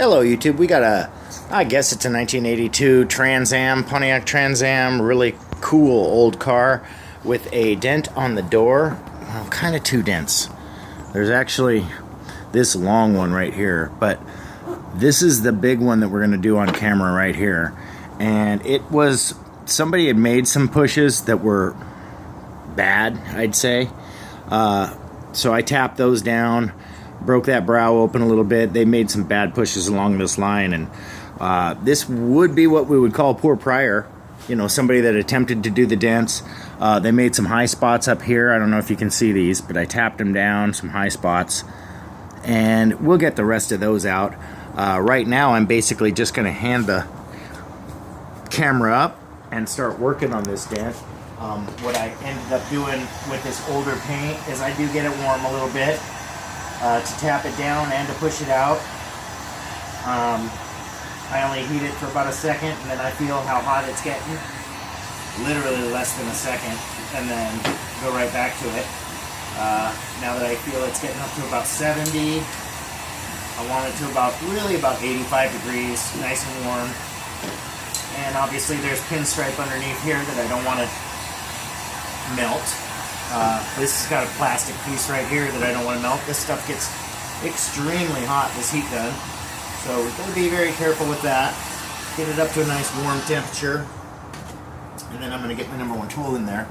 Hello YouTube, we got I guess it's a 1982 Trans Am, Pontiac Trans Am, really cool old car with a dent on the door. Well, kind of two dents. There's actually this long one right here, but this is the big one that we're going to do on camera right here. And it was, somebody had made some pushes that were bad, I'd say. So I tapped those down, broke that brow open a little bit. They made some bad pushes along this line, and this would be what we would call poor prior. You know, somebody that attempted to do the dents. They made some high spots up here. I don't know if you can see these, but I tapped them down, some high spots. And we'll get the rest of those out. Right now, I'm basically just going to hand the camera up and start working on this dent. What I ended up doing with this older paint is I do get it warm a little bit to tap it down and to push it out. I only heat it for about a second, and then I feel how hot it's getting. Literally less than a second, and then go right back to it. Now that I feel it's getting up to about 70, I want it to really about 85 degrees, nice and warm. And obviously there's pinstripe underneath here that I don't want to melt. This has got a plastic piece right here that I don't want to melt. This stuff gets extremely hot, this heat gun. So we're going to be very careful with that. Get it up to a nice warm temperature. And then I'm going to get my number one tool in there.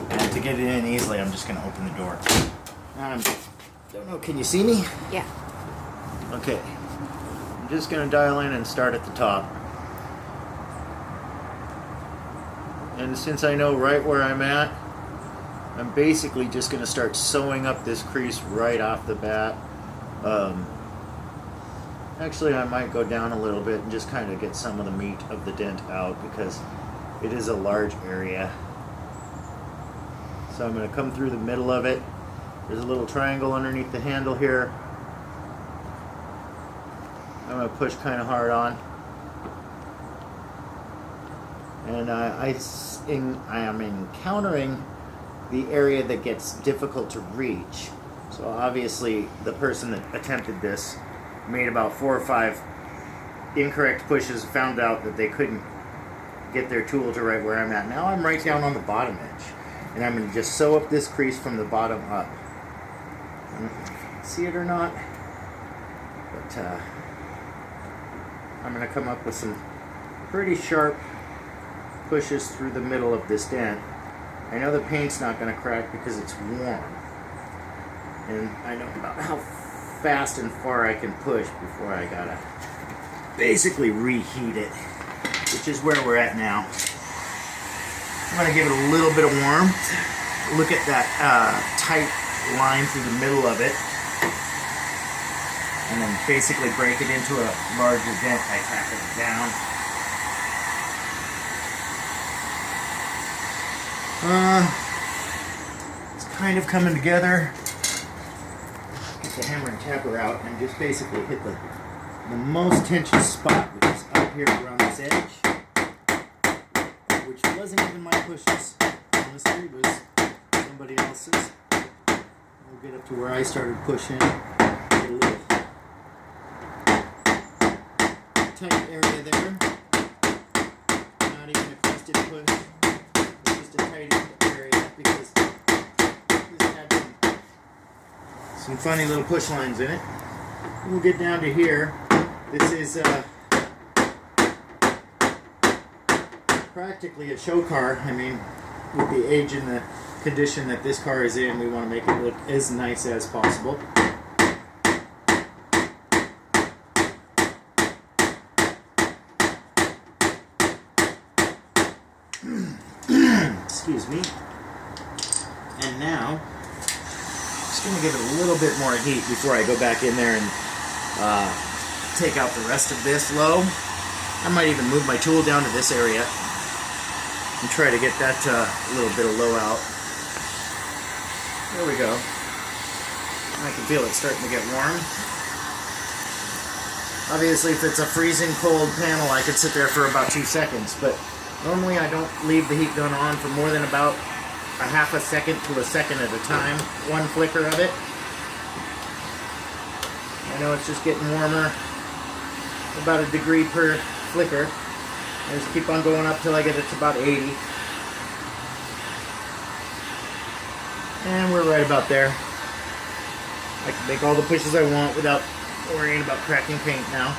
And to get it in easily, I'm just going to open the door. Don't know, can you see me? Yeah. Okay. I'm just going to dial in and start at the top. And since I know right where I'm at, I'm basically just going to start sewing up this crease right off the bat. Actually, I might go down a little bit and just kind of get some of the meat of the dent out because it is a large area. So I'm going to come through the middle of it. There's a little triangle underneath the handle here. I'm going to push kind of hard on. And I am encountering the area that gets difficult to reach. So obviously the person that attempted this made about 4 or 5 incorrect pushes, found out that they couldn't get their tool to right where I'm at. Now I'm right down on the bottom edge, and I'm going to just sew up this crease from the bottom up. I don't know if you can see it or not, but I'm going to come up with some pretty sharp pushes through the middle of this dent. I know the paint's not going to crack because it's warm, and I know about how fast and far I can push before I gotta basically reheat it, which is where we're at now. I'm gonna give it a little bit of warmth. Look at that tight line through the middle of it, and then basically break it into a larger dent by tapping it down. It's kind of coming together. Get the hammer and tapper out and just basically hit the most tension spot, which is up here around this edge, which wasn't even my pushes. Honestly, it was somebody else's. We'll get up to where I started pushing. Get a little tight area there. Not even a crested push. It's just a tight area because this had some funny little push lines in it. We'll get down to here. This is practically a show car. I mean, with the age and the condition that this car is in, we want to make it look as nice as possible. Excuse me. And now, just going to give it a little bit more heat before I go back in there and take out the rest of this low. I might even move my tool down to this area and try to get that little bit of low out. There we go. I can feel it starting to get warm. Obviously, if it's a freezing cold panel, I could sit there for about 2 seconds, but normally I don't leave the heat gun on for more than about a half a second to a second at a time. One flicker of it. I know it's just getting warmer. about a degree per flicker. I just keep on going up till I get it to about 80. And we're right about there. I can make all the pushes I want without worrying about cracking paint now.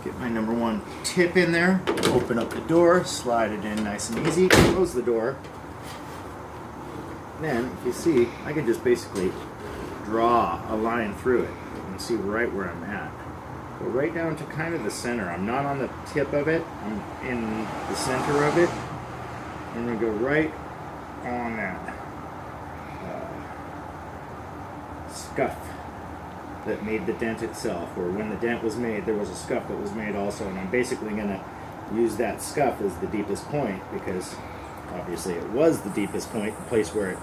Get my number 1 tip in there, open up the door, slide it in nice and easy, close the door. Then, if you see, I can just basically draw a line through it and see right where I'm at. Go right down to kind of the center. I'm not on the tip of it, I'm in the center of it. I'm going to go right on that scuff that made the dent itself, or when the dent was made there was a scuff that was made also, and I'm basically going to use that scuff as the deepest point because obviously it was the deepest point, the place where it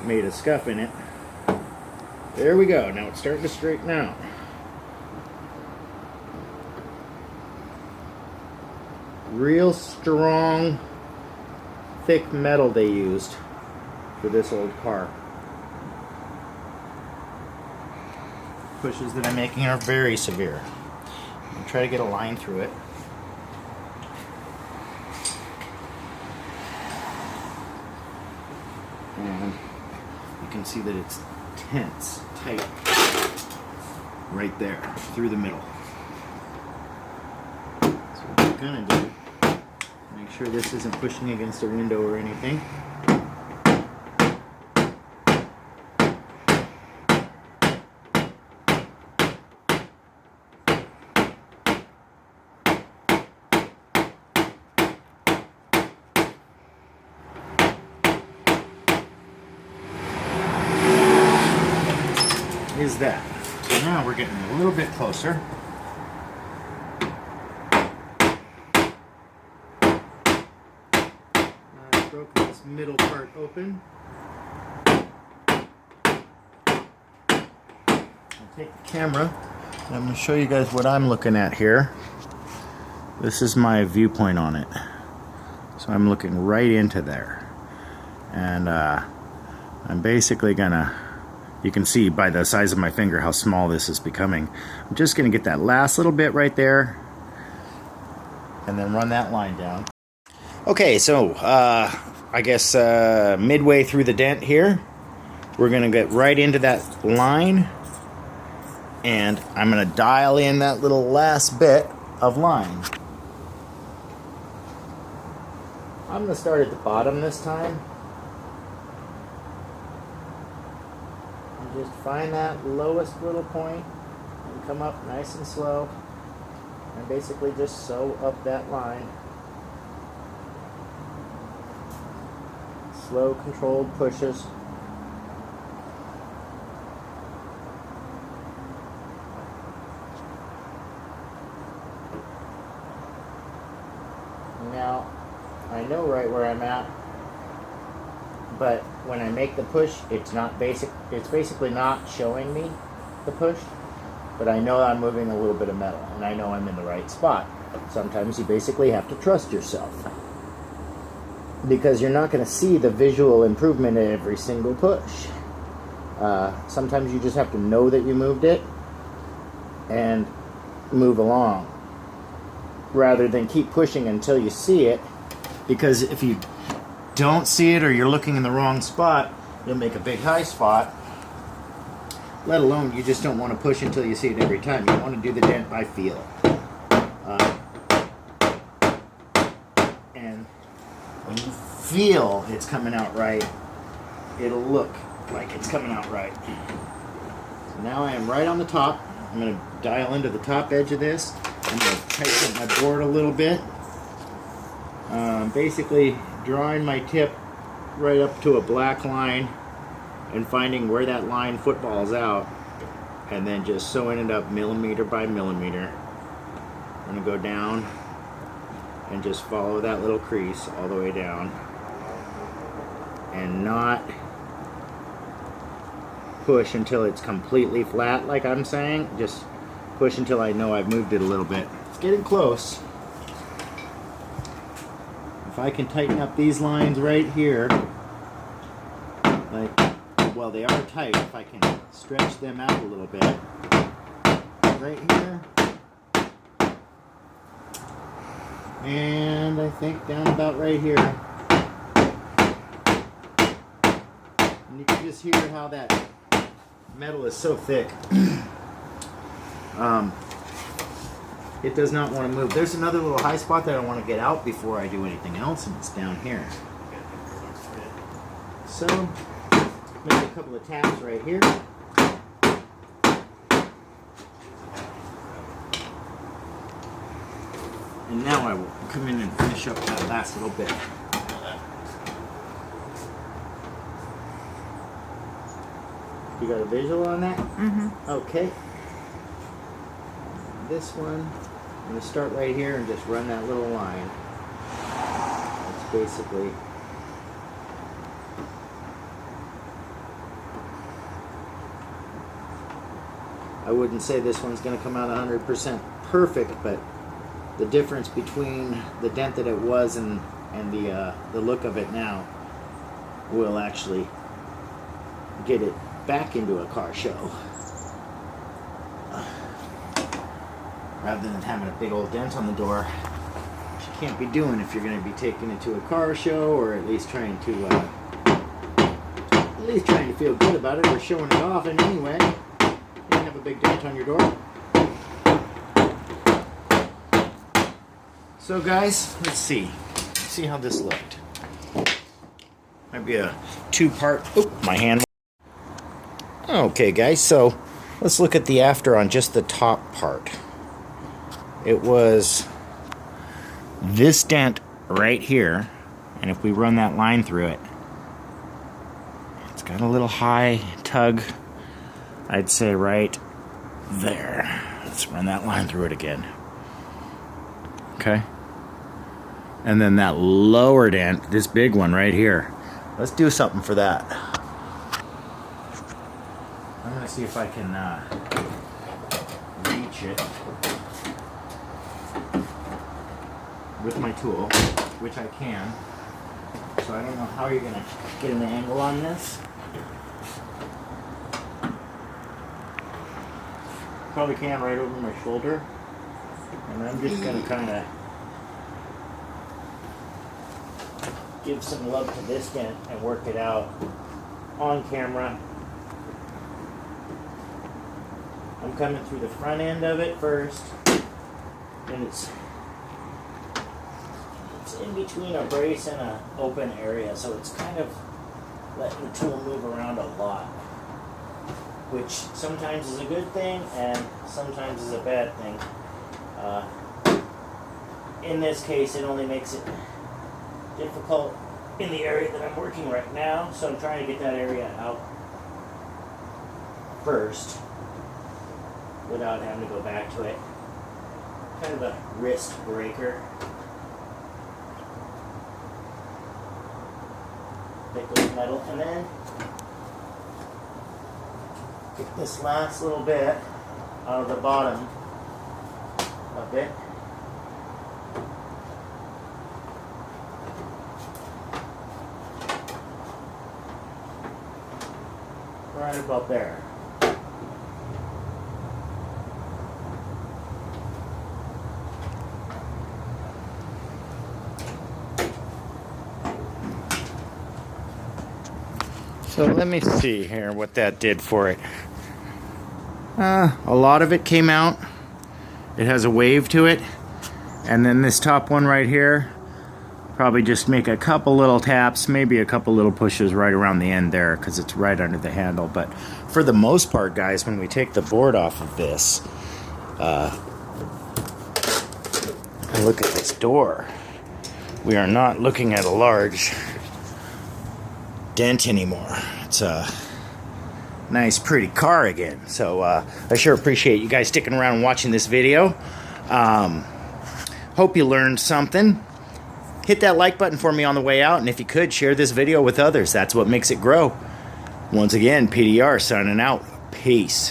made a scuff in it. There we go, now it's starting to straighten out. Real strong, thick metal they used for this old car. Pushes that I'm making are very severe. I'll try to get a line through it. And you can see that it's tense, tight, right there, through the middle. So what I'm gonna do, make sure this isn't pushing against a window or anything. Is that. So now we're getting a little bit closer. I've broken this middle part open. I'll take the camera and I'm going to show you guys what I'm looking at here. This is my viewpoint on it. So I'm looking right into there. And I'm basically going to, you can see by the size of my finger how small this is becoming. I'm just going to get that last little bit right there and then run that line down. Okay, so I guess midway through the dent here, we're going to get right into that line and I'm going to dial in that little last bit of line. I'm going to start at the bottom this time. Just find that lowest little point and come up nice and slow and basically just sew up that line. Slow, controlled pushes. Now, I know right where I'm at, but when I make the push, it's basically not showing me the push, but I know I'm moving a little bit of metal, and I know I'm in the right spot. Sometimes you basically have to trust yourself, because you're not going to see the visual improvement in every single push. Sometimes you just have to know that you moved it, and move along, rather than keep pushing until you see it, because if you don't see it or you're looking in the wrong spot, you'll make a big high spot. Let alone, you just don't want to push until you see it every time. You want to do the dent by feel. And when you feel it's coming out right, it'll look like it's coming out right. So now I am right on the top. I'm going to dial into the top edge of this. I'm going to tighten my board a little bit. Basically drawing my tip right up to a black line and finding where that line footballs out, and then just sewing it up millimeter by millimeter. I'm going to go down and just follow that little crease all the way down and not push until it's completely flat like I'm saying. Just push until I know I've moved it a little bit. It's getting close. If I can tighten up these lines right here, like well, they are tight. If I can stretch them out a little bit. Right here. And I think down about right here. And you can just hear how that metal is so thick. It does not want to move. There's another little high spot that I want to get out before I do anything else, and it's down here. So, make a couple of taps right here. And now I will come in and finish up that last little bit. You got a visual on that? Mm-hmm. Okay. This one, I'm going to start right here and just run that little line. That's basically... I wouldn't say this one's going to come out 100% perfect, but the difference between the dent that it was and the look of it now will actually get it back into a car show. Rather than having a big old dent on the door, which you can't be doing if you're going to be taking it to a car show, or at least trying to feel good about it or showing it off in any way. You don't have a big dent on your door. So guys, let's see how this looked. Might be a two-part. Oh, my hand. Okay, guys. So let's look at the after on just the top part. It was this dent right here, and if we run that line through it, it's got a little high tug, I'd say right there. Let's run that line through it again. Okay. And then that lower dent, this big one right here. Let's do something for that. I'm going to see if I can reach it with my tool, which I can. So I don't know how you're going to get an angle on this. Probably can right over my shoulder. And I'm just going to kind of give some love to this dent and work it out on camera. I'm coming through the front end of it first, and it's in between a brace and an open area, so it's kind of letting the tool move around a lot, which sometimes is a good thing and sometimes is a bad thing. In this case, it only makes it difficult in the area that I'm working right now, so I'm trying to get that area out first without having to go back to it. Kind of a wrist breaker. Thick with metal, and then get this last little bit out of the bottom of it. Right about there. So let me see here what that did for it. A lot of it came out. It has a wave to it. And then this top one right here, probably just make a couple little taps, maybe a couple little pushes right around the end there because it's right under the handle. But for the most part, guys, when we take the board off of this, and look at this door, we are not looking at a large dent anymore. It's a nice, pretty car again. So I sure appreciate you guys sticking around and watching this video. Hope you learned something. Hit that like button for me on the way out, and if you could, share this video with others. That's what makes it grow. Once again, PDR signing out. Peace.